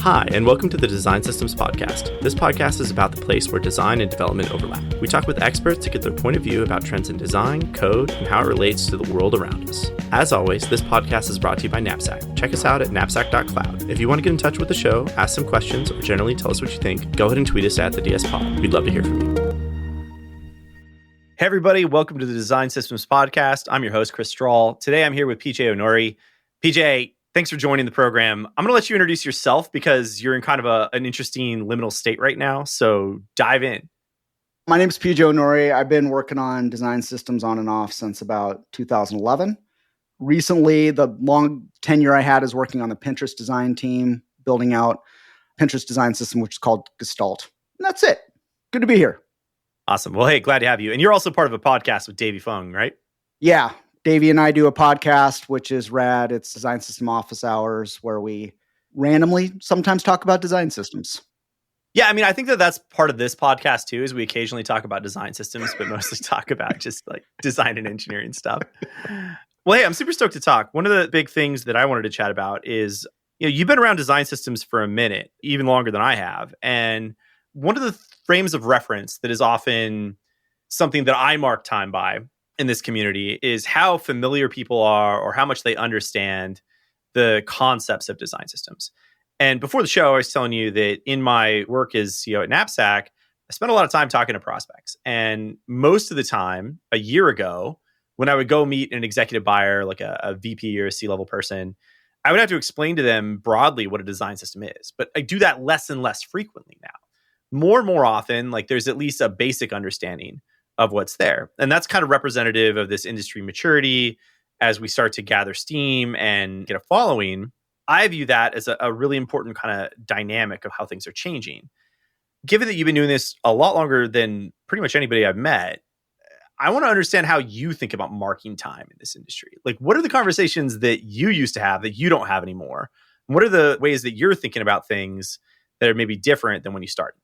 Hi, and welcome to the Design Systems Podcast. This podcast is about the place where design and development overlap. We talk with experts to get their point of view about trends in design, code, and how it relates to the world around us. As always, this podcast is brought to you by Knapsack. Check us out at knapsack.cloud. If you want to get in touch with the show, ask some questions, or generally tell us what you think, go ahead and tweet us at the DS Pod. We'd love to hear from you. Hey everybody, welcome to the Design Systems Podcast. I'm your host, Chris Strahl. Today I'm here with PJ Onori. PJ, thanks for joining the program. I'm going to let you introduce yourself because you're in kind of an interesting liminal state right now. So dive in. My name is PJ Onori. I've been working on design systems on and off since about 2011. Recently, the long tenure I had is working on the Pinterest design team, building out Pinterest design system, which is called Gestalt. And that's it. Good to be here. Awesome. Well, hey, glad to have you. And you're also part of a podcast with Davey Fung, right? Yeah. Davey and I do a podcast, which is rad. It's Design System Office Hours, where we randomly sometimes talk about design systems. Yeah, I mean, I think that's part of this podcast too, is we occasionally talk about design systems, but mostly talk about just like design and engineering stuff. Well, hey, I'm super stoked to talk. One of the big things that I wanted to chat about is, you've been around design systems for a minute, even longer than I have. And one of the frames of reference that is often something that I mark time by in this community is how familiar people are or how much they understand the concepts of design systems. And before the show, I was telling you that in my work as CEO at Knapsack, I spent a lot of time talking to prospects. And most of the time, a year ago, when I would go meet an executive buyer, like a VP or a C-level person, I would have to explain to them broadly what a design system is. But I do that less and less frequently now. More and more often, like there's at least a basic understanding of what's there. And that's kind of representative of this industry maturity as we start to gather steam and get a following. I view that as a really important kind of dynamic of how things are changing. Given that you've been doing this a lot longer than pretty much anybody I've met, I want to understand how you think about marking time in this industry. Like, what are the conversations that you used to have that you don't have anymore? And what are the ways that you're thinking about things that are maybe different than when you started?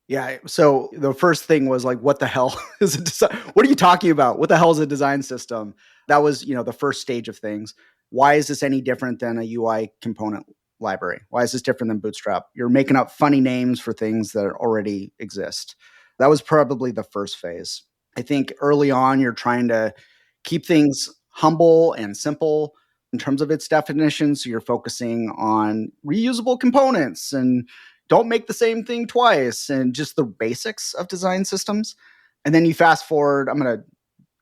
Yeah. So the first thing was like, what the hell is a design? What are you talking about? What the hell is a design system? That was, the first stage of things. Why is this any different than a UI component library? Why is this different than Bootstrap? You're making up funny names for things that already exist. That was probably the first phase. I think early on, you're trying to keep things humble and simple in terms of its definition. So you're focusing on reusable components and don't make the same thing twice and just the basics of design systems. And then you fast forward, I'm going to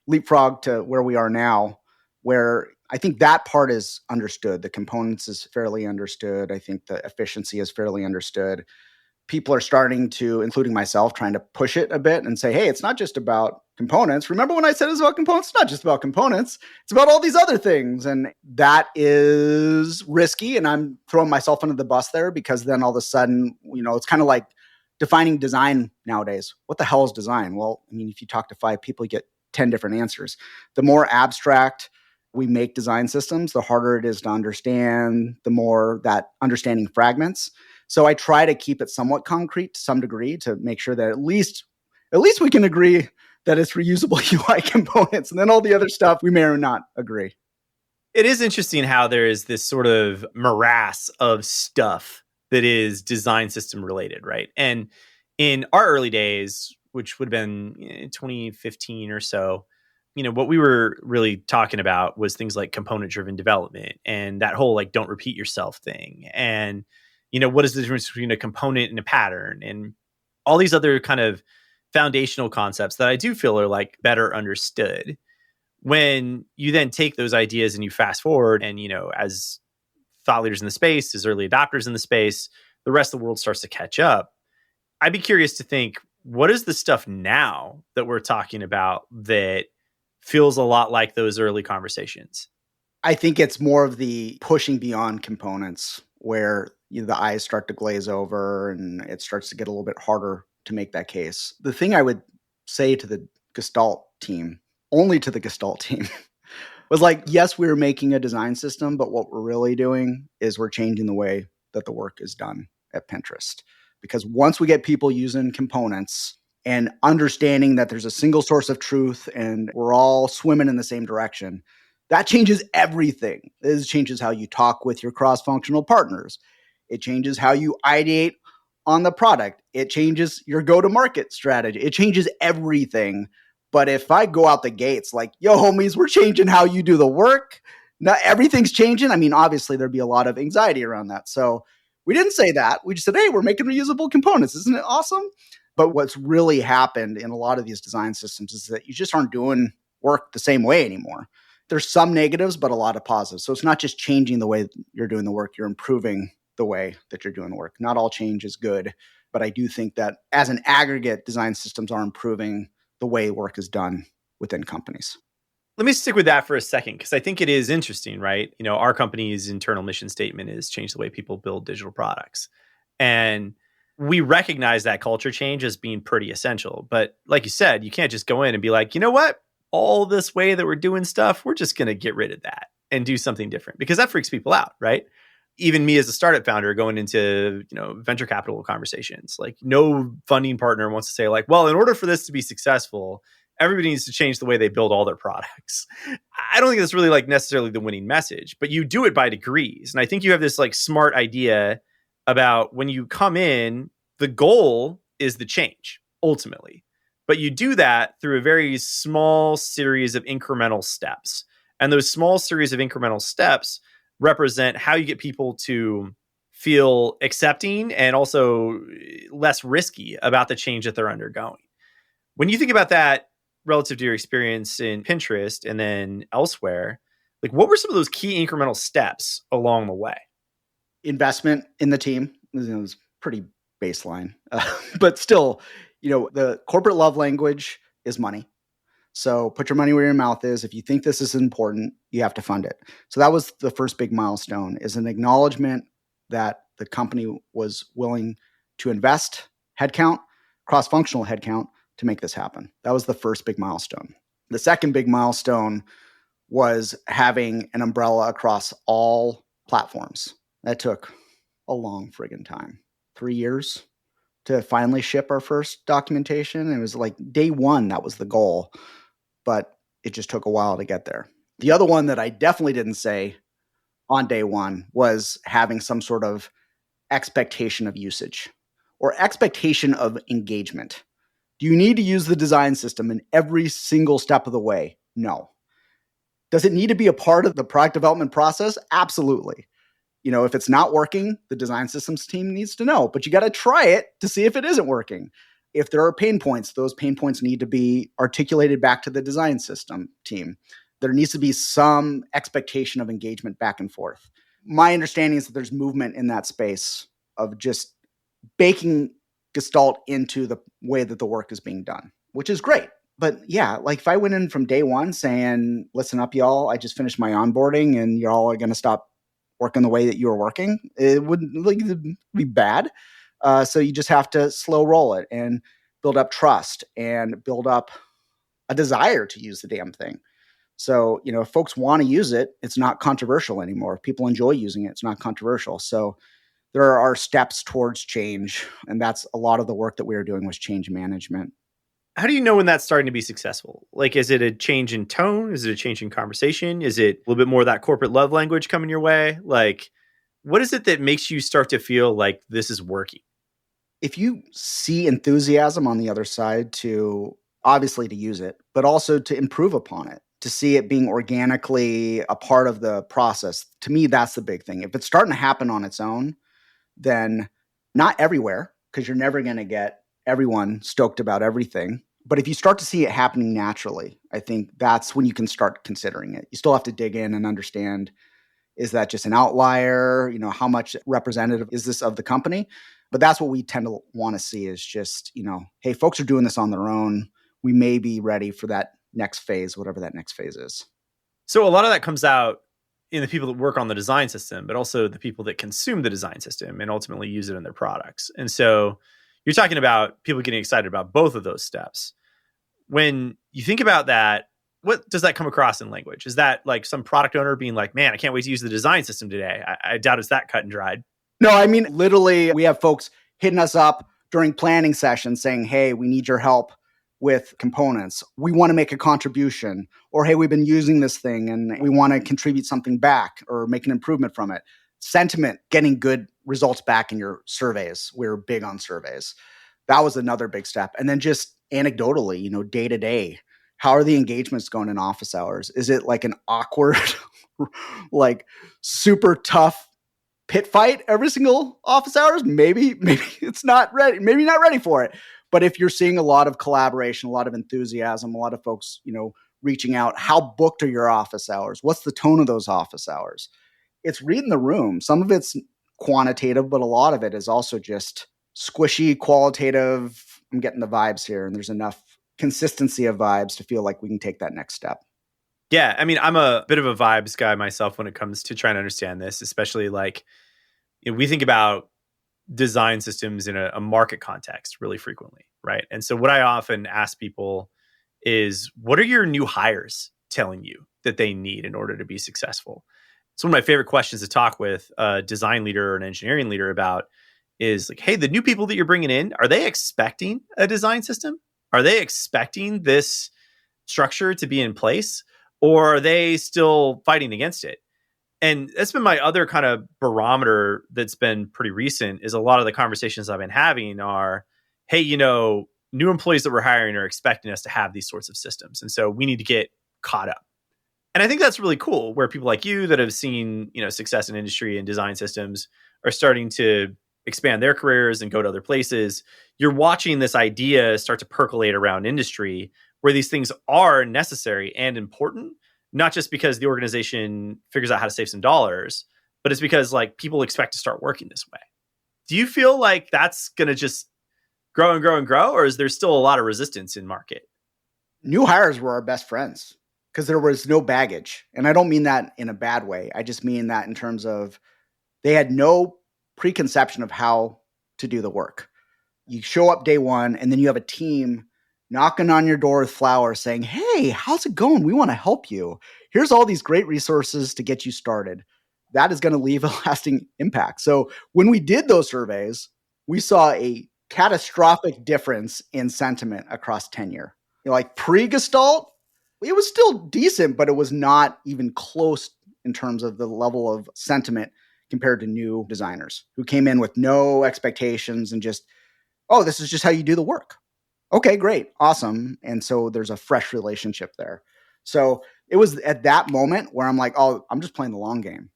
leapfrog to where we are now, where I think that part is understood. The components is fairly understood. I think the efficiency is fairly understood. People are starting to, including myself, trying to push it a bit and say, hey, it's not just about components. Remember when I said it's about components? It's not just about components. It's about all these other things. And that is risky. And I'm throwing myself under the bus there because then all of a sudden, it's kind of like defining design nowadays. What the hell is design? Well, I mean, if you talk to 5 people, you get 10 different answers. The more abstract we make design systems, the harder it is to understand, the more that understanding fragments. So I try to keep it somewhat concrete to some degree to make sure that at least we can agree that it's reusable UI components. And then all the other stuff, we may or not agree. It is interesting how there is this sort of morass of stuff that is design system related, right? And in our early days, which would have been 2015 or so, what we were really talking about was things like component driven development and that whole like don't repeat yourself thing. And what is the difference between a component and a pattern and all these other kind of foundational concepts that I do feel are like better understood. When you then take those ideas and you fast forward and, as thought leaders in the space, as early adopters in the space, the rest of the world starts to catch up. I'd be curious to think, what is the stuff now that we're talking about that feels a lot like those early conversations? I think it's more of the pushing beyond components where the eyes start to glaze over and it starts to get a little bit harder to make that case. The thing I would say to the Gestalt team, only to the Gestalt team, was like, yes, we're making a design system, but what we're really doing is we're changing the way that the work is done at Pinterest. Because once we get people using components and understanding that there's a single source of truth and we're all swimming in the same direction, that changes everything. It changes how you talk with your cross-functional partners. It changes how you ideate on the product. It changes your go-to-market strategy. It changes everything. But if I go out the gates like, yo, homies, we're changing how you do the work. Not everything's changing. I mean, obviously, there'd be a lot of anxiety around that. So we didn't say that. We just said, hey, we're making reusable components. Isn't it awesome? But what's really happened in a lot of these design systems is that you just aren't doing work the same way anymore. There's some negatives, but a lot of positives. So it's not just changing the way you're doing the work, you're improving the way that you're doing the work. Not all change is good, but I do think that as an aggregate, design systems are improving the way work is done within companies. Let me stick with that for a second, because I think it is interesting, right? Our company's internal mission statement is change the way people build digital products. And we recognize that culture change as being pretty essential. But like you said, you can't just go in and be like, you know what? All this way that we're doing stuff, we're just going to get rid of that and do something different, because that freaks people out, right? Even me as a startup founder going into, venture capital conversations, like no funding partner wants to say like, well, in order for this to be successful, everybody needs to change the way they build all their products. I don't think that's really like necessarily the winning message, but you do it by degrees. And I think you have this like smart idea about when you come in, the goal is the change ultimately. But you do that through a very small series of incremental steps. And those small series of incremental steps represent how you get people to feel accepting and also less risky about the change that they're undergoing. When you think about that relative to your experience in Pinterest and then elsewhere, like what were some of those key incremental steps along the way? Investment in the team was pretty baseline, but still, the corporate love language is money. So put your money where your mouth is. If you think this is important, you have to fund it. So that was the first big milestone, is an acknowledgement that the company was willing to invest headcount, cross-functional headcount, to make this happen. That was the first big milestone. The second big milestone was having an umbrella across all platforms. That took a long friggin' time, 3 years to finally ship our first documentation. It was like day one, that was the goal, but it just took a while to get there. The other one that I definitely didn't say on day one was having some sort of expectation of usage or expectation of engagement. Do you need to use the design system in every single step of the way? No. Does it need to be a part of the product development process? Absolutely. If it's not working, the design systems team needs to know, but you got to try it to see if it isn't working. If there are pain points, those pain points need to be articulated back to the design system team. There needs to be some expectation of engagement back and forth. My understanding is that there's movement in that space of just baking Gestalt into the way that the work is being done, which is great. But yeah, like if I went in from day one saying, listen up, y'all, I just finished my onboarding and y'all are going to stop working the way that you were working, it would be bad. So you just have to slow roll it and build up trust and build up a desire to use the damn thing. So, if folks want to use it, it's not controversial anymore. If people enjoy using it, it's not controversial. So there are steps towards change. And that's a lot of the work that we were doing was change management. How do you know when that's starting to be successful? Like, is it a change in tone? Is it a change in conversation? Is it a little bit more of that corporate love language coming your way? Like, what is it that makes you start to feel like this is working? If you see enthusiasm on the other side to obviously to use it, but also to improve upon it, to see it being organically a part of the process, to me, that's the big thing. If it's starting to happen on its own, then not everywhere, because you're never going to get everyone stoked about everything. But if you start to see it happening naturally, I think that's when you can start considering it. You still have to dig in and understand, is that just an outlier? How much representative is this of the company? But that's what we tend to want to see is just, hey, folks are doing this on their own. We may be ready for that next phase, whatever that next phase is. So a lot of that comes out in the people that work on the design system, but also the people that consume the design system and ultimately use it in their products. And so you're talking about people getting excited about both of those steps. When you think about that, what does that come across in language? Is that like some product owner being like, man, I can't wait to use the design system today? I doubt it's that cut and dried. No, I mean, literally, we have folks hitting us up during planning sessions saying, hey, we need your help with components. We want to make a contribution. Or, hey, we've been using this thing and we want to contribute something back or make an improvement from it. Sentiment, getting good results back in your surveys. We're big on surveys. That was another big step. And then just anecdotally, day to day, how are the engagements going in office hours? Is it like an awkward, like super tough pit fight every single office hours? Maybe it's not ready. Maybe not ready for it. But if you're seeing a lot of collaboration, a lot of enthusiasm, a lot of folks, reaching out, how booked are your office hours? What's the tone of those office hours? It's reading the room. Some of it's quantitative, but a lot of it is also just squishy, qualitative. I'm getting the vibes here, and there's enough consistency of vibes to feel like we can take that next step. Yeah, I mean, I'm a bit of a vibes guy myself when it comes to trying to understand this, especially like we think about design systems in a market context really frequently, right? And so what I often ask people is, what are your new hires telling you that they need in order to be successful? It's one of my favorite questions to talk with a design leader or an engineering leader about is like, hey, the new people that you're bringing in, are they expecting a design system? Are they expecting this structure to be in place? Or are they still fighting against it? And that's been my other kind of barometer that's been pretty recent is a lot of the conversations I've been having are, hey, new employees that we're hiring are expecting us to have these sorts of systems. And so we need to get caught up. And I think that's really cool where people like you that have seen, success in industry and design systems are starting to expand their careers and go to other places. You're watching this idea start to percolate around industry where these things are necessary and important, not just because the organization figures out how to save some dollars, but it's because like people expect to start working this way. Do you feel like that's going to just grow and grow and grow, or is there still a lot of resistance in market? New hires were our best friends because there was no baggage. And I don't mean that in a bad way. I just mean that in terms of they had no preconception of how to do the work. You show up day one and then you have a team knocking on your door with flowers saying, hey, how's it going? We want to help you. Here's all these great resources to get you started. That is going to leave a lasting impact. So when we did those surveys, we saw a catastrophic difference in sentiment across tenure. Like pre-Gestalt, it was still decent, but it was not even close in terms of the level of sentiment compared to new designers who came in with no expectations and just, oh, this is just how you do the work. Okay, great. Awesome. And so there's a fresh relationship there. So it was at that moment where I'm like, oh, I'm just playing the long game.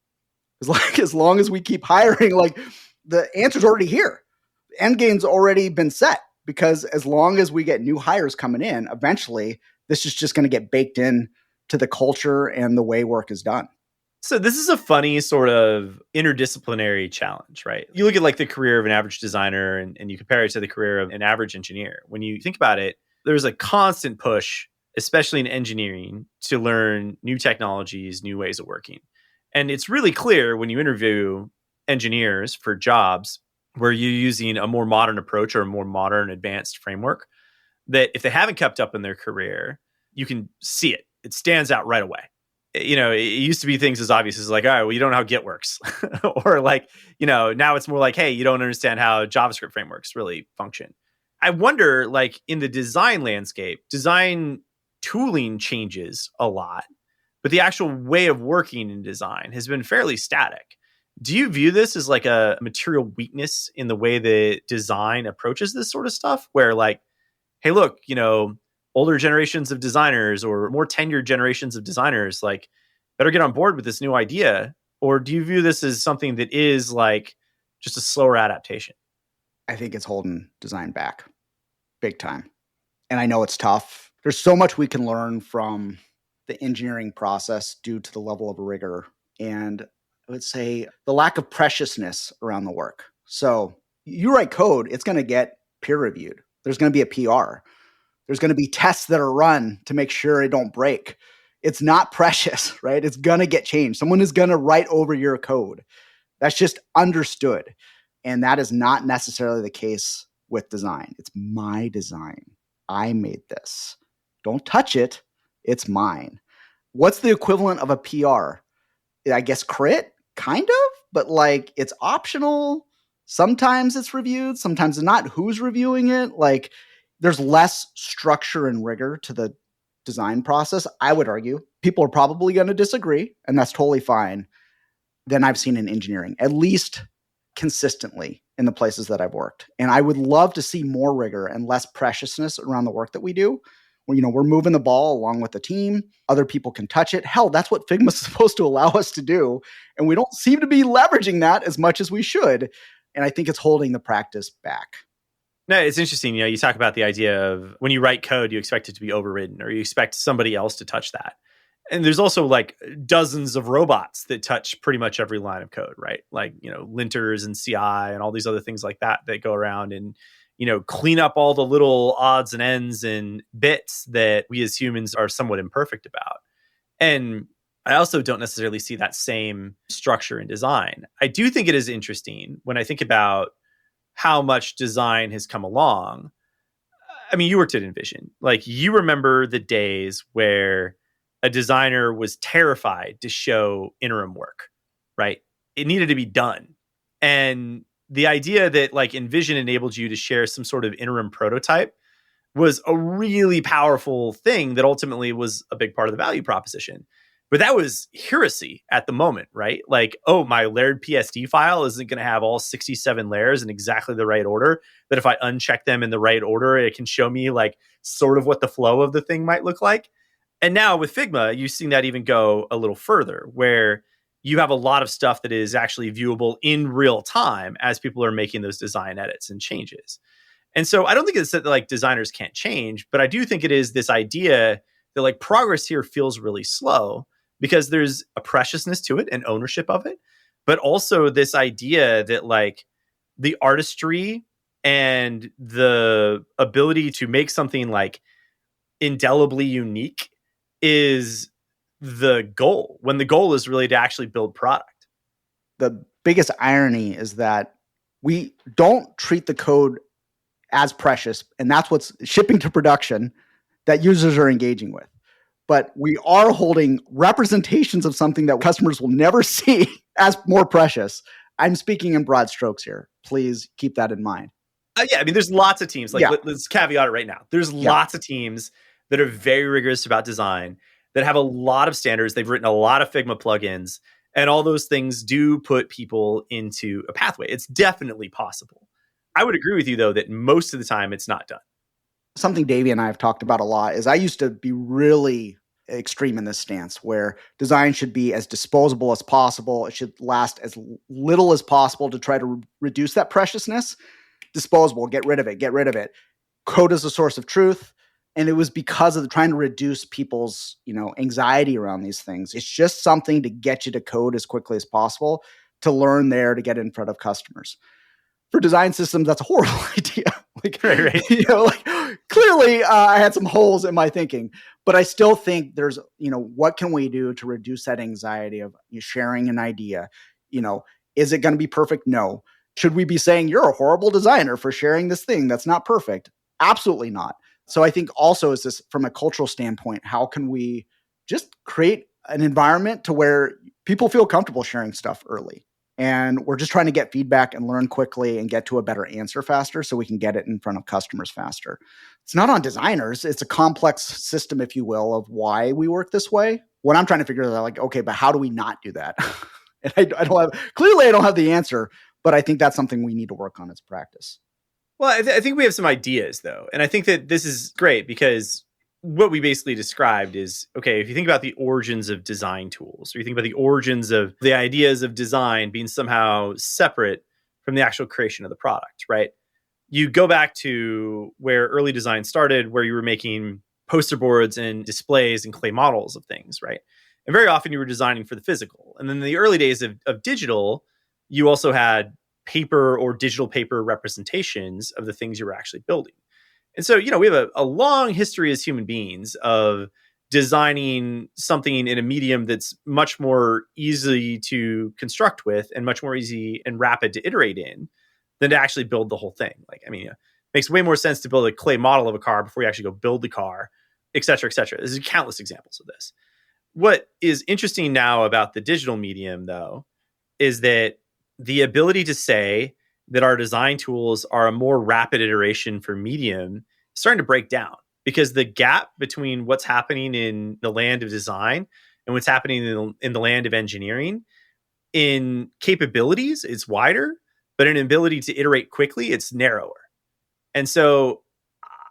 It's like, as long as we keep hiring, like the answer's already here. The end game's already been set because as long as we get new hires coming in, eventually this is just going to get baked in to the culture and the way work is done. So this is a funny sort of interdisciplinary challenge, right? You look at like the career of an average designer and you compare it to the career of an average engineer. When you think about it, there's a constant push, especially in engineering, to learn new technologies, new ways of working. And it's really clear when you interview engineers for jobs where you're using a more modern approach or a more modern advanced framework, that if they haven't kept up in their career, you can see it. It stands out right away. It used to be things as obvious as like, all right, well, you don't know how Git works. Or like, now it's more like, hey, you don't understand how JavaScript frameworks really function. I wonder, like in the design landscape, design tooling changes a lot, but the actual way of working in design has been fairly static. Do you view this as like a material weakness in the way that design approaches this sort of stuff? Where like, hey, look, older generations of designers or more tenured generations of designers, like better get on board with this new idea? Or do you view this as something that is like just a slower adaptation? I think it's holding design back big time. And I know it's tough. There's so much we can learn from the engineering process due to the level of rigor and I would say the lack of preciousness around the work. So you write code, it's going to get peer reviewed. There's going to be a PR. There's going to be tests that are run to make sure it don't break. It's not precious, right? It's going to get changed. Someone is going to write over your code. That's just understood. And that is not necessarily the case with design. It's my design. I made this. Don't touch it. It's mine. What's the equivalent of a PR? I guess crit, kind of, but like it's optional. Sometimes it's reviewed, sometimes it's not. Who's reviewing it? Like there's less structure and rigor to the design process. I would argue people are probably going to disagree, and that's totally fine. Than I've seen in engineering, at least consistently in the places that I've worked. And I would love to see more rigor and less preciousness around the work that we do. We're moving the ball along with the team. Other people can touch it. Hell, that's what Figma is supposed to allow us to do. And we don't seem to be leveraging that as much as we should. And I think it's holding the practice back. No, it's interesting. You talk about the idea of when you write code, you expect it to be overridden or you expect somebody else to touch that. And there's also like dozens of robots that touch pretty much every line of code, right? Like, linters and CI and all these other things like that go around and, clean up all the little odds and ends and bits that we as humans are somewhat imperfect about. And I also don't necessarily see that same structure in design. I do think it is interesting when I think about how much design has come along. I mean, you worked at InVision. Like, you remember the days where a designer was terrified to show interim work, right? It needed to be done. And the idea that like InVision enabled you to share some sort of interim prototype was a really powerful thing that ultimately was a big part of the value proposition. But that was heresy at the moment, right? Like, oh, my layered PSD file isn't going to have all 67 layers in exactly the right order. That if I uncheck them in the right order, it can show me like sort of what the flow of the thing might look like. And now with Figma, you've seen that even go a little further, where you have a lot of stuff that is actually viewable in real time as people are making those design edits and changes. And so I don't think it's that like designers can't change, but I do think it is this idea that like progress here feels really slow because there's a preciousness to it and ownership of it, but also this idea that like the artistry and the ability to make something like indelibly unique is the goal, when the goal is really to actually build product. The biggest irony is that we don't treat the code as precious, and that's what's shipping to production that users are engaging with. But we are holding representations of something that customers will never see as more precious. I'm speaking in broad strokes here. Please keep that in mind. Yeah, I mean, there's lots of teams. Like, let's caveat it right now. There's lots of teams that are very rigorous about design, that have a lot of standards. They've written a lot of Figma plugins, and all those things do put people into a pathway. It's definitely possible. I would agree with you, though, that most of the time it's not done. Something Davey and I have talked about a lot is I used to be really extreme in this stance where design should be as disposable as possible. It should last as little as possible to try to reduce that preciousness. Disposable, get rid of it. Code is a source of truth. And it was because of trying to reduce people's, anxiety around these things. It's just something to get you to code as quickly as possible, to learn there, to get in front of customers. For design systems, that's a horrible idea. Right. Clearly I had some holes in my thinking, but I still think there's, what can we do to reduce that anxiety of sharing an idea? Is it going to be perfect? No. Should we be saying you're a horrible designer for sharing this thing that's not perfect? Absolutely not. So I think also is this from a cultural standpoint, how can we just create an environment to where people feel comfortable sharing stuff early? And we're just trying to get feedback and learn quickly and get to a better answer faster so we can get it in front of customers faster. It's not on designers. It's a complex system, if you will, of why we work this way. What I'm trying to figure out, okay, but how do we not do that? And I don't have the answer, but I think that's something we need to work on as practice. Well, I think we have some ideas, though. And I think that this is great because what we basically described is, okay, if you think about the origins of design tools, or you think about the origins of the ideas of design being somehow separate from the actual creation of the product, right? You go back to where early design started, where you were making poster boards and displays and clay models of things, right? And very often you were designing for the physical. And then in the early days of digital, you also had paper or digital paper representations of the things you were actually building. And so, we have a long history as human beings of designing something in a medium that's much more easy to construct with and much more easy and rapid to iterate in than to actually build the whole thing. It makes way more sense to build a clay model of a car before you actually go build the car, et cetera, et cetera. There's countless examples of this. What is interesting now about the digital medium, though, is that the ability to say that our design tools are a more rapid iteration for medium is starting to break down, because the gap between what's happening in the land of design and what's happening in the land of engineering in capabilities is wider, but an ability to iterate quickly, it's narrower. And so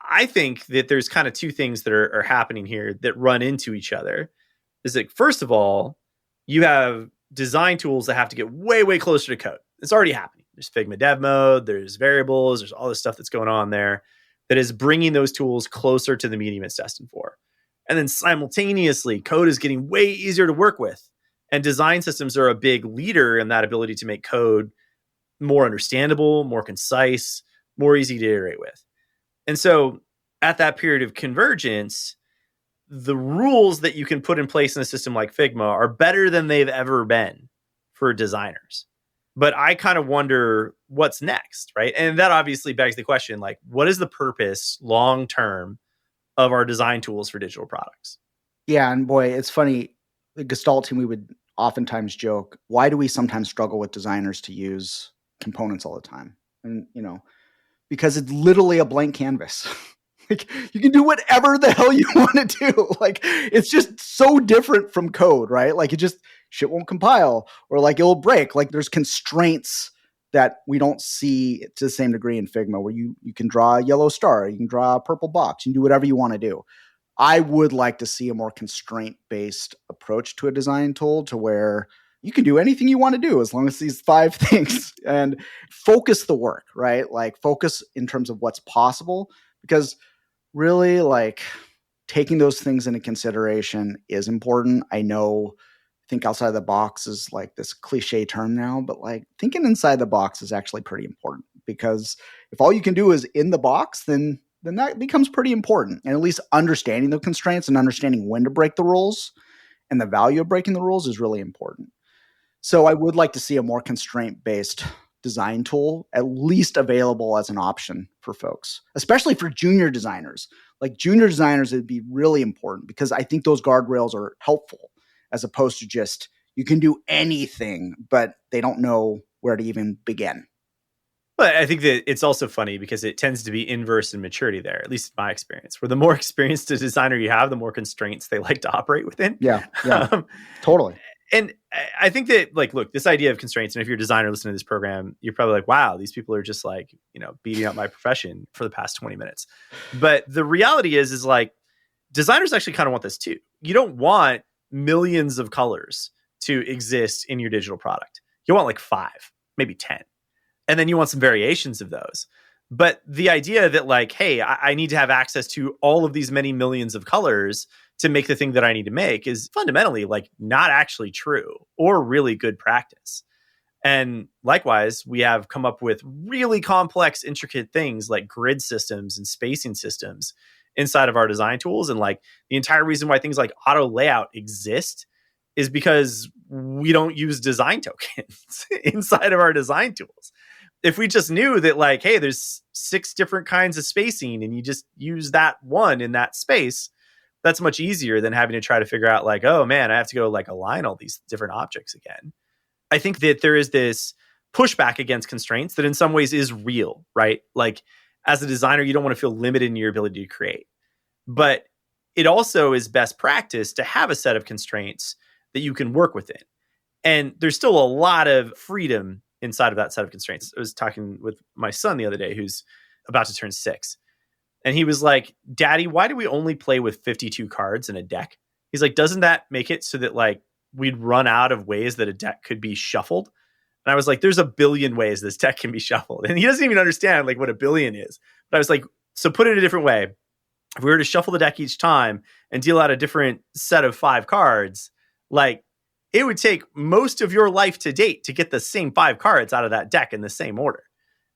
I think that there's kind of two things that are happening here that run into each other. Is like, first of all, you have design tools that have to get way, way closer to code. It's already happening. There's Figma dev mode, there's variables, there's all this stuff that's going on there that is bringing those tools closer to the medium it's destined for. And then simultaneously, code is getting way easier to work with. And design systems are a big leader in that ability to make code more understandable, more concise, more easy to iterate with. And so at that period of convergence, the rules that you can put in place in a system like Figma are better than they've ever been for designers. But I kind of wonder what's next, right? And that obviously begs the question, like, what is the purpose long term of our design tools for digital products? Yeah, and boy, it's funny. The Gestalt team, we would oftentimes joke, why do we sometimes struggle with designers to use components all the time? And, because it's literally a blank canvas. Like, you can do whatever the hell you want to do. Like, it's just so different from code, right? Like, shit won't compile, or like it'll break. Like, there's constraints that we don't see to the same degree in Figma, where you can draw a yellow star, you can draw a purple box, you can do whatever you want to do. I would like to see a more constraint-based approach to a design tool, to where you can do anything you want to do as long as these 5 things, and focus the work, right? Like, focus in terms of what's possible, because really, like, taking those things into consideration is important. I think outside the box is like this cliche term now, but like, thinking inside the box is actually pretty important, because if all you can do is in the box, then that becomes pretty important. And at least understanding the constraints and understanding when to break the rules and the value of breaking the rules is really important. So I would like to see a more constraint-based design tool at least available as an option for folks, especially for junior designers. Like, junior designers, it'd be really important, because I think those guardrails are helpful, as opposed to just, you can do anything, but they don't know where to even begin. But I think that it's also funny because it tends to be inverse in maturity there, at least in my experience, where the more experienced a designer you have, the more constraints they like to operate within. Yeah, totally. And I think that, like, look, this idea of constraints, and if you're a designer listening to this program, you're probably like, wow, these people are just like, beating up my profession for the past 20 minutes. But the reality is like, designers actually kind of want this too. You don't want millions of colors to exist in your digital product. You want like 5, maybe 10. And then you want some variations of those. But the idea that, like, hey, I need to have access to all of these many millions of colors to make the thing that I need to make is fundamentally, like, not actually true or really good practice. And likewise, we have come up with really complex, intricate things like grid systems and spacing systems inside of our design tools. And like, the entire reason why things like auto layout exist is because we don't use design tokens inside of our design tools. If we just knew that, like, hey, there's 6 different kinds of spacing and you just use that one in that space, that's much easier than having to try to figure out, like, oh man, I have to go like align all these different objects again. I think that there is this pushback against constraints that in some ways is real, right? Like, as a designer, you don't want to feel limited in your ability to create. But it also is best practice to have a set of constraints that you can work within. And there's still a lot of freedom inside of that set of constraints. I was talking with my son the other day, who's about to turn 6. And he was like, Daddy, why do we only play with 52 cards in a deck? He's like, doesn't that make it so that, like, we'd run out of ways that a deck could be shuffled? And I was like, there's a billion ways this deck can be shuffled. And he doesn't even understand, like, what a billion is. But I was like, so put it a different way. If we were to shuffle the deck each time and deal out a different set of 5 cards, like, it would take most of your life to date to get the same 5 cards out of that deck in the same order.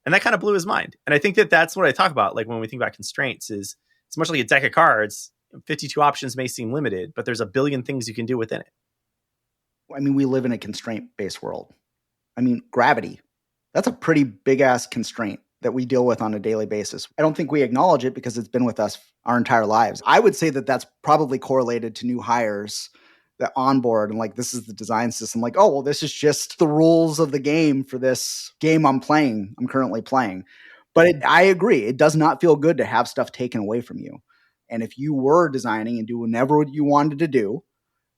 And that kind of blew his mind. And I think that that's what I talk about, like, when we think about constraints, is it's much like a deck of cards. 52 options may seem limited, but there's a billion things you can do within it. I mean, we live in a constraint-based world. I mean, gravity, that's a pretty big-ass constraint that we deal with on a daily basis. I don't think we acknowledge it because it's been with us our entire lives. I would say that that's probably correlated to new hires that onboard and, like, this is the design system. Like, oh, well, this is just the rules of the game for this game I'm currently playing. But I agree. It does not feel good to have stuff taken away from you. And if you were designing and doing whatever you wanted to do,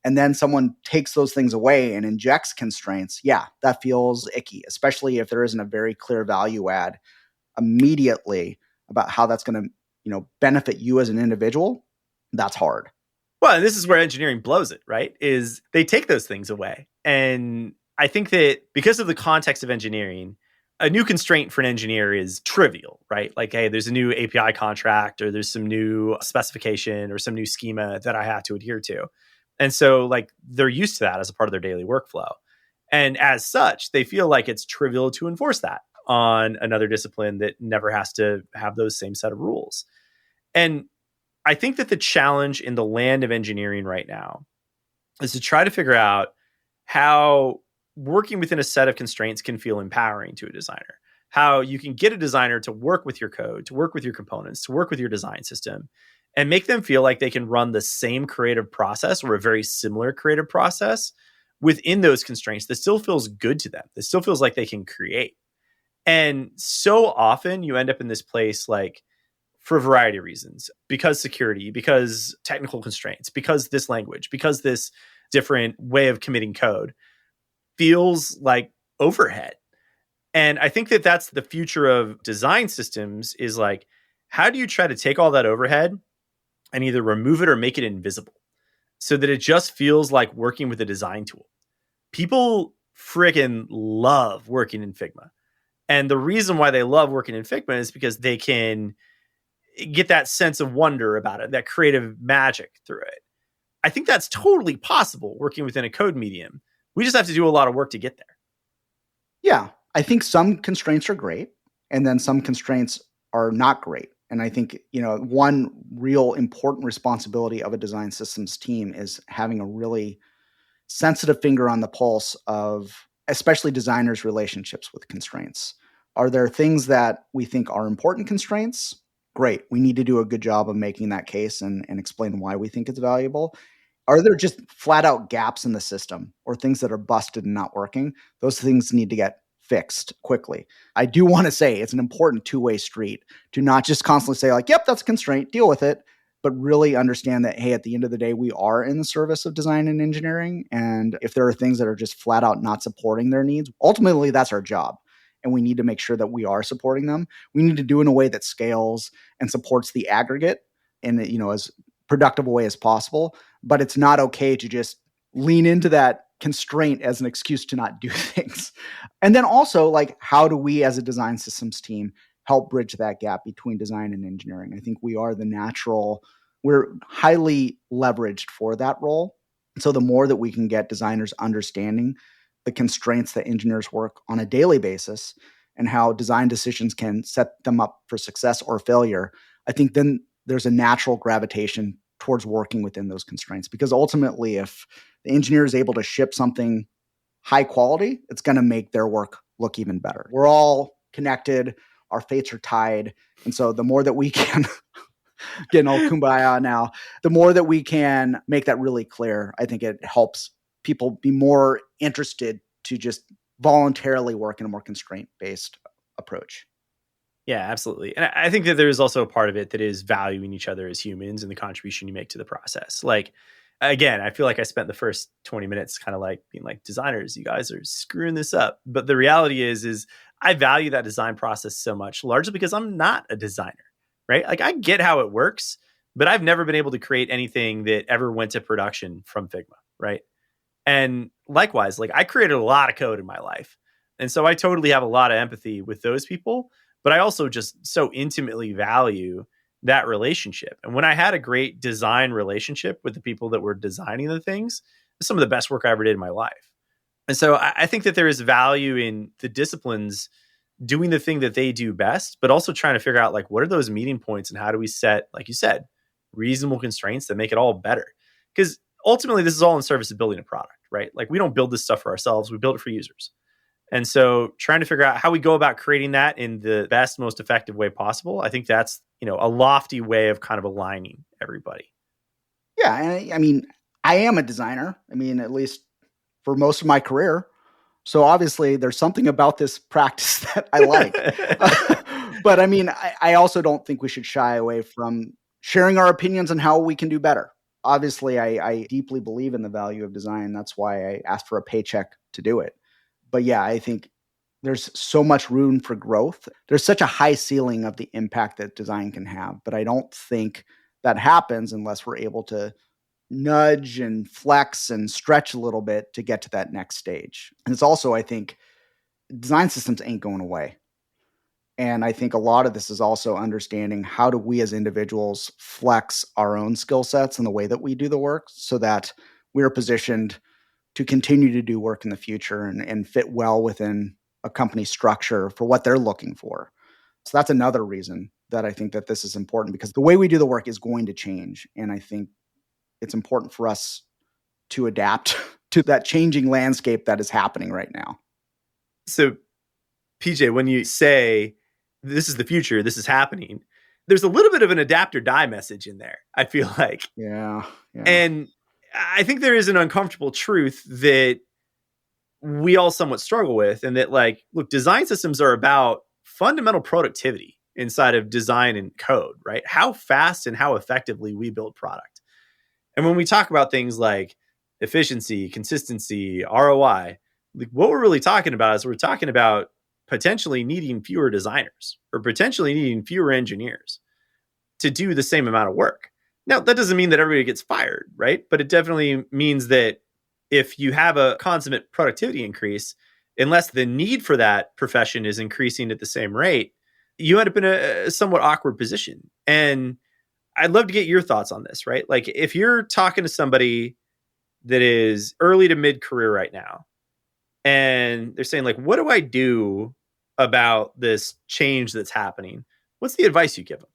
and then someone takes those things away and injects constraints, yeah, that feels icky, especially if there isn't a very clear value add immediately about how that's going to, benefit you as an individual. That's hard. Well, and this is where engineering blows it, right? Is they take those things away. And I think that because of the context of engineering, a new constraint for an engineer is trivial, right? Like, hey, there's a new API contract or there's some new specification or some new schema that I have to adhere to. And so like they're used to that as a part of their daily workflow. And as such, they feel like it's trivial to enforce that on another discipline that never has to have those same set of rules. And I think that the challenge in the land of engineering right now is to try to figure out how working within a set of constraints can feel empowering to a designer. How you can get a designer to work with your code, to work with your components, to work with your design system, and make them feel like they can run the same creative process or a very similar creative process within those constraints that still feels good to them, that still feels like they can create. And so often you end up in this place like, for a variety of reasons, because security, because technical constraints, because this language, because this different way of committing code feels like overhead. And I think that that's the future of design systems is like, how do you try to take all that overhead and either remove it or make it invisible so that it just feels like working with a design tool? People freaking love working in Figma. And the reason why they love working in Figma is because they can get that sense of wonder about it, that creative magic through it. I think that's totally possible working within a code medium. We just have to do a lot of work to get there. Yeah, I think some constraints are great, and then some constraints are not great. And I think, one real important responsibility of a design systems team is having a really sensitive finger on the pulse of especially designers' relationships with constraints. Are there things that we think are important constraints? Great. We need to do a good job of making that case and explain why we think it's valuable. Are there just flat out gaps in the system or things that are busted and not working? Those things need to get fixed quickly. I do want to say it's an important two-way street to not just constantly say like, yep, that's a constraint, deal with it, but really understand that, hey, at the end of the day, we are in the service of design and engineering. And if there are things that are just flat out not supporting their needs, ultimately that's our job. And we need to make sure that we are supporting them. We need to do it in a way that scales and supports the aggregate in as productive a way as possible. But it's not okay to just lean into that constraint as an excuse to not do things. And then also, like, how do we as a design systems team help bridge that gap between design and engineering? I think we're highly leveraged for that role. So the more that we can get designers understanding the constraints that engineers work on a daily basis and how design decisions can set them up for success or failure, I think then there's a natural gravitation towards working within those constraints. Because ultimately, if the engineer is able to ship something high quality, it's going to make their work look even better. We're all connected. Our fates are tied. And so the more that we can getting all kumbaya now, the more that we can make that really clear, I think it helps people be more interested to just voluntarily work in a more constraint-based approach. Yeah, absolutely. And I think that there is also a part of it that is valuing each other as humans and the contribution you make to the process. Like, again, I feel like I spent the first 20 minutes kind of like being like, designers, you guys are screwing this up. But the reality is I value that design process so much, largely because I'm not a designer, right? Like I get how it works, but I've never been able to create anything that ever went to production from Figma, right? And likewise, like I created a lot of code in my life. And so I totally have a lot of empathy with those people, but I also just so intimately value that relationship. And when I had a great design relationship with the people that were designing the things, it's some of the best work I ever did in my life. And so I think that there is value in the disciplines doing the thing that they do best, but also trying to figure out like, what are those meeting points and how do we set, like you said, reasonable constraints that make it all better? Because ultimately, this is all in service of building a product, right? Like we don't build this stuff for ourselves. We build it for users. And so trying to figure out how we go about creating that in the best, most effective way possible, I think that's, a lofty way of kind of aligning everybody. Yeah. And I mean, I am a designer. I mean, at least for most of my career. So obviously there's something about this practice that I like. But I mean, I also don't think we should shy away from sharing our opinions on how we can do better. Obviously, I deeply believe in the value of design. That's why I asked for a paycheck to do it. But yeah, I think there's so much room for growth. There's such a high ceiling of the impact that design can have. But I don't think that happens unless we're able to nudge and flex and stretch a little bit to get to that next stage. And it's also, I think, design systems ain't going away. And I think a lot of this is also understanding how do we as individuals flex our own skill sets and the way that we do the work so that we're positioned to continue to do work in the future and fit well within a company structure for what they're looking for. So that's another reason that I think that this is important, because the way we do the work is going to change. And I think it's important for us to adapt to that changing landscape that is happening right now. So, PJ, when you say this is the future, this is happening, there's a little bit of an adapt or die message in there, I feel like. Yeah. And I think there is an uncomfortable truth that we all somewhat struggle with, and that, like, look, design systems are about fundamental productivity inside of design and code, right? How fast and how effectively we build product. And when we talk about things like efficiency, consistency, ROI, like, what we're really talking about is we're talking about potentially needing fewer designers or potentially needing fewer engineers to do the same amount of work. Now, that doesn't mean that everybody gets fired, right? But it definitely means that if you have a consummate productivity increase, unless the need for that profession is increasing at the same rate, you end up in a somewhat awkward position. And I'd love to get your thoughts on this, right? Like, if you're talking to somebody that is early to mid career right now, and they're saying, like, what do I do about this change that's happening? What's the advice you give them?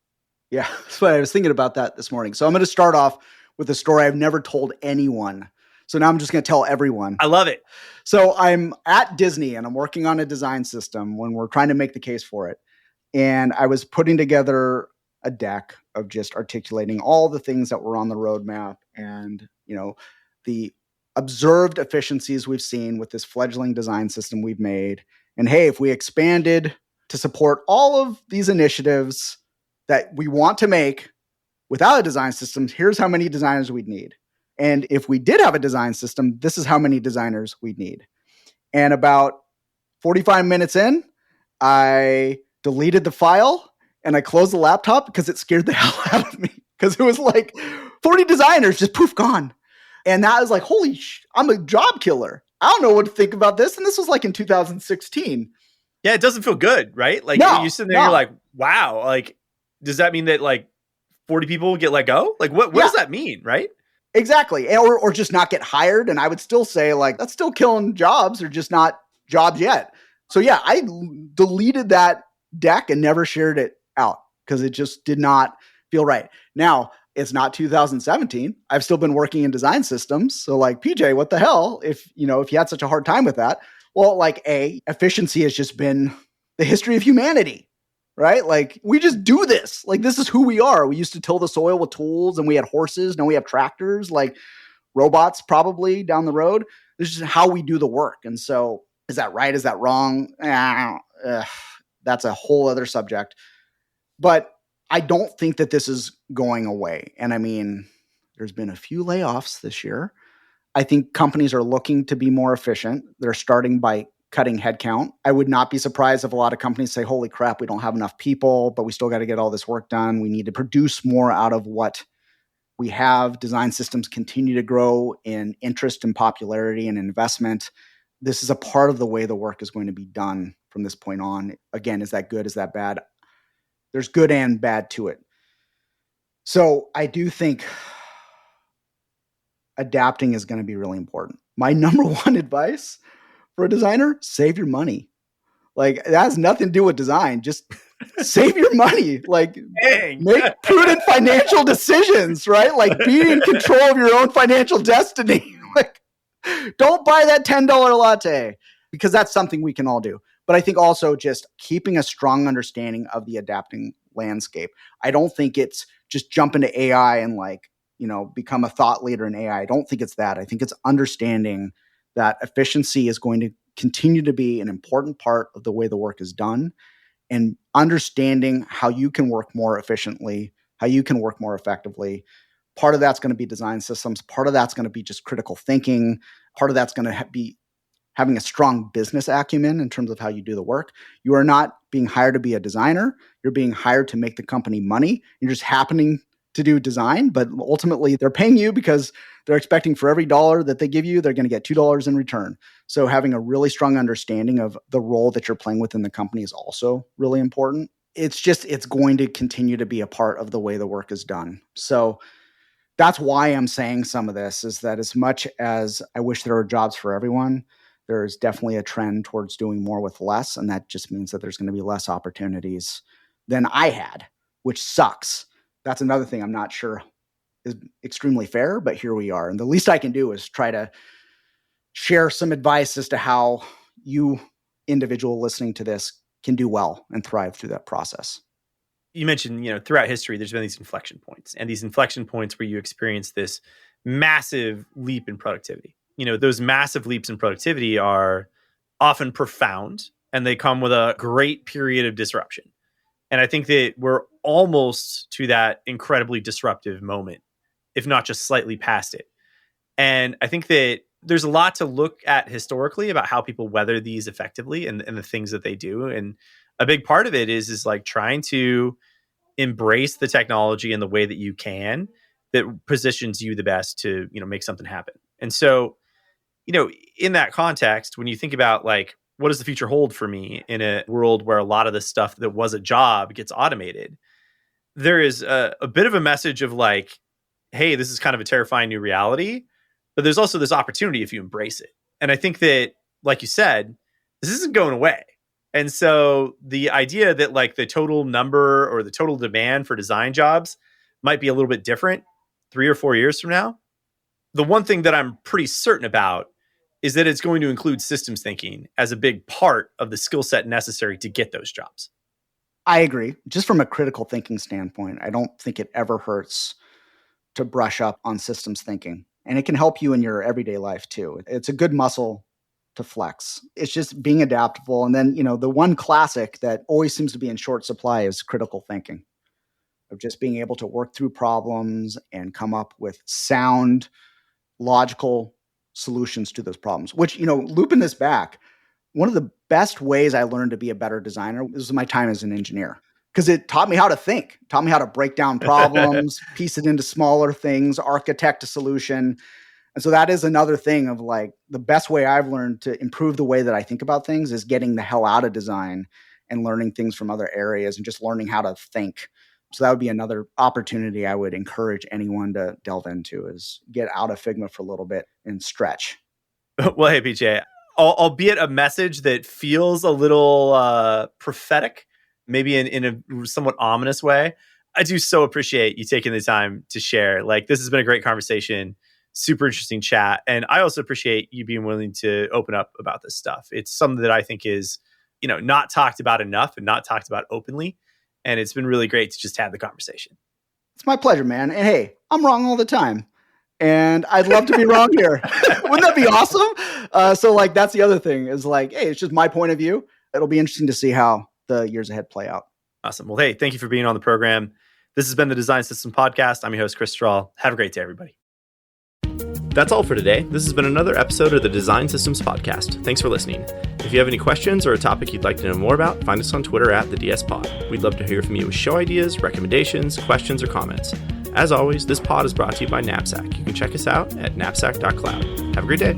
Yeah, that's what I was thinking about that this morning. So I'm going to start off with a story I've never told anyone. So now I'm just going to tell everyone. I love it. So I'm at Disney and I'm working on a design system when we're trying to make the case for it. And I was putting together a deck of just articulating all the things that were on the roadmap and, the observed efficiencies we've seen with this fledgling design system we've made. And hey, if we expanded to support all of these initiatives that we want to make without a design system, here's how many designers we'd need. And if we did have a design system, this is how many designers we'd need. And about 45 minutes in, I deleted the file and I closed the laptop because it scared the hell out of me, because it was like 40 designers just poof, gone. And that was like, I'm a job killer. I don't know what to think about this. And this was like in 2016. Yeah, it doesn't feel good, right? Like, No, you sit there, you're like, wow, like, does that mean that like 40 people get let go? Like, what does that mean, right? Exactly. Or just not get hired. And I would still say, like, that's still killing jobs. They're just not jobs yet. So yeah, I deleted that deck and never shared it out because it just did not feel right. Now, it's not 2017. I've still been working in design systems. So like, PJ, what the hell? If you had such a hard time with that, well, like, efficiency has just been the history of humanity, right? Like, we just do this. Like, this is who we are. We used to till the soil with tools and we had horses. Now we have tractors, like robots probably down the road. This is how we do the work. And so is that right? Is that wrong? That's a whole other subject. But I don't think that this is going away. And I mean, there's been a few layoffs this year. I think companies are looking to be more efficient. They're starting by cutting headcount. I would not be surprised if a lot of companies say, holy crap, we don't have enough people, but we still got to get all this work done. We need to produce more out of what we have. Design systems continue to grow in interest and popularity and investment. This is a part of the way the work is going to be done from this point on. Again, is that good? Is that bad? There's good and bad to it. So I do think adapting is going to be really important. My number one advice for a designer, save your money. Like, that has nothing to do with design. Just save your money. Like, make prudent financial decisions, right? Like, be in control of your own financial destiny. Like, don't buy that $10 latte, because that's something we can all do. But I think also just keeping a strong understanding of the adapting landscape. I don't think it's just jump into AI and become a thought leader in AI. I don't think it's that. I think it's understanding that efficiency is going to continue to be an important part of the way the work is done, and understanding how you can work more efficiently, how you can work more effectively, Part of that's going to be design systems. Part of that's going to be just critical thinking. Part of that's going to be having a strong business acumen in terms of how you do the work. You are not being hired to be a designer. You're being hired to make the company money. You're just happening to do design, but ultimately they're paying you because they're expecting for every $1 that they give you, they're going to get $2 in return. So having a really strong understanding of the role that you're playing within the company is also really important. It's going to continue to be a part of the way the work is done. So that's why I'm saying some of this is that as much as I wish there were jobs for everyone, there's definitely a trend towards doing more with less. And that just means that there's going to be less opportunities than I had, which sucks. That's another thing I'm not sure is extremely fair, but here we are. And the least I can do is try to share some advice as to how you, individual listening to this, can do well and thrive through that process. You mentioned, throughout history, there's been these inflection points, and these inflection points where you experience this massive leap in productivity. Those massive leaps in productivity are often profound, and they come with a great period of disruption. And I think that we're almost to that incredibly disruptive moment, if not just slightly past it. And I think that there's a lot to look at historically about how people weather these effectively and the things that they do. And a big part of it is like trying to embrace the technology in the way that you can that positions you the best to, make something happen. And so, in that context, when you think about like, what does the future hold for me in a world where a lot of the stuff that was a job gets automated? There is a bit of a message of like, hey, this is kind of a terrifying new reality, but there's also this opportunity if you embrace it. And I think that, like you said, this isn't going away. And so the idea that like the total number or the total demand for design jobs might be a little bit different 3 or 4 years from now. The one thing that I'm pretty certain about is that it's going to include systems thinking as a big part of the skill set necessary to get those jobs. I agree. Just from a critical thinking standpoint, I don't think it ever hurts to brush up on systems thinking. And it can help you in your everyday life too. It's a good muscle to flex. It's just being adaptable. And then, the one classic that always seems to be in short supply is critical thinking, of just being able to work through problems and come up with sound, logical solutions to those problems, which, looping this back, one of the best ways I learned to be a better designer was my time as an engineer, because it taught me how to think, taught me how to break down problems, piece it into smaller things, architect a solution. And so that is another thing of like the best way I've learned to improve the way that I think about things is getting the hell out of design and learning things from other areas and just learning how to think. So that would be another opportunity I would encourage anyone to delve into, is get out of Figma for a little bit and stretch. Well, hey, PJ, albeit a message that feels a little prophetic, maybe in a somewhat ominous way, I do so appreciate you taking the time to share. Like, this has been a great conversation, super interesting chat. And I also appreciate you being willing to open up about this stuff. It's something that I think is, not talked about enough and not talked about openly. And it's been really great to just have the conversation. It's my pleasure, man. And hey, I'm wrong all the time. And I'd love to be wrong here. Wouldn't that be awesome? So like, that's the other thing is like, hey, it's just my point of view. It'll be interesting to see how the years ahead play out. Awesome. Well, hey, thank you for being on the program. This has been the Design System Podcast. I'm your host, Chris Strahl. Have a great day, everybody. That's all for today. This has been another episode of the Design Systems Podcast. Thanks for listening. If you have any questions or a topic you'd like to know more about, find us on Twitter @TheDSPod. We'd love to hear from you with show ideas, recommendations, questions, or comments. As always, this pod is brought to you by Knapsack. You can check us out at knapsack.cloud. Have a great day.